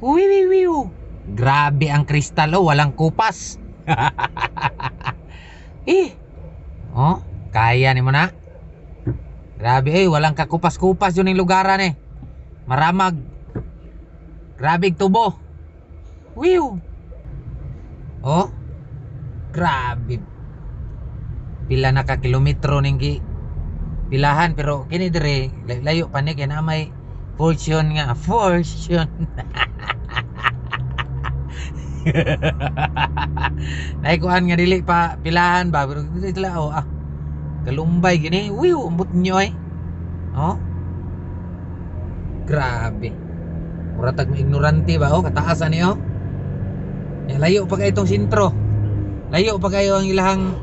Wiw, wiw, wiw. Grabe ang kristal, oh, walang kupas. Oh, kaya ni mo na. Grabe, walang kakupas-kupas yun yung lugaran eh. Maramag. Grabe tubo. Wiw. Oh, grabe. Pila na ka kilometro ning pilahan, pero kini dire layo pa ni kay na may fortune nga, fortune. Naikuan nga dili pa pilahan ba, pero dili sila kalumbay gini. Wiw, ambot nyo eh. Oh, grabe. Muratag mo ignorante ba, kataasan niyo. Layo pa kayo itong sintro. Layo pa kayo ang ilahang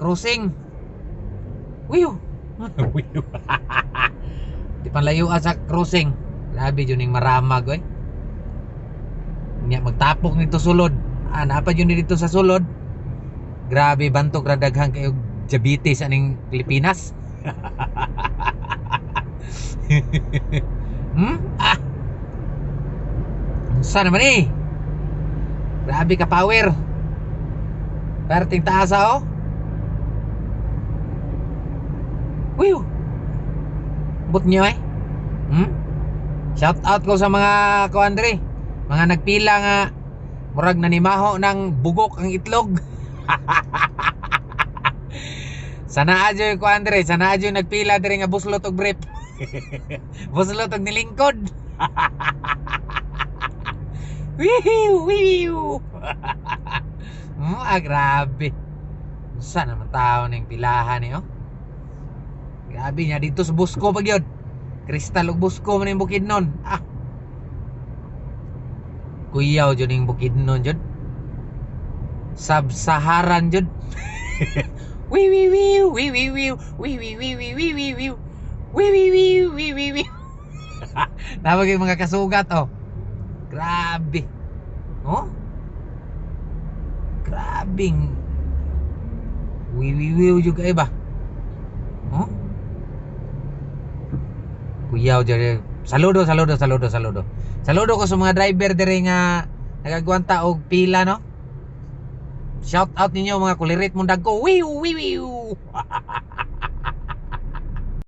crossing. Wiyo. Wiyo. Di pa layo sa crossing. Grabe yun yung maramag eh. Nya magtapok nito sulod. Napad yun dito sa sulod. Grabe bantok radaghang kayo diabetes aning Pilipinas. Saan naman eh? Grabe ka power. Perting taasa Wiw. But nyo eh. Shout out ko sa mga kuandre, mga nagpila nga murag nanimaho ng bugok ang itlog. Sana adyo yung kuandre, sana adyo nagpila diri nga buslot og brief. Buslot og nilingkod. Wihiw, wihiw. Grabe. Saan naman tao ng pilahan eh Grabe niya dito sa Busko pag yun. Kristal og Busko man yung Bukidnon. Kuyaw dyan yung Bukidnon dyan. Sub-Saharan dyan. Wiw, wiw, wiw, wiw, wiw, wiw, wiw, wiw, wiw, wiw, wiw, wiw, wiw, wiw, wiw, wiw, wiw, wiw. Tawag yung mga kasugat Grabe. Grabing wiwiwiw juga ba? Kuyaw dyan. Saludo ko sa mga driver dire nga nagagwanta og pila Shout out ninyo mga kulirit mong dagko. Wiw wiwiw.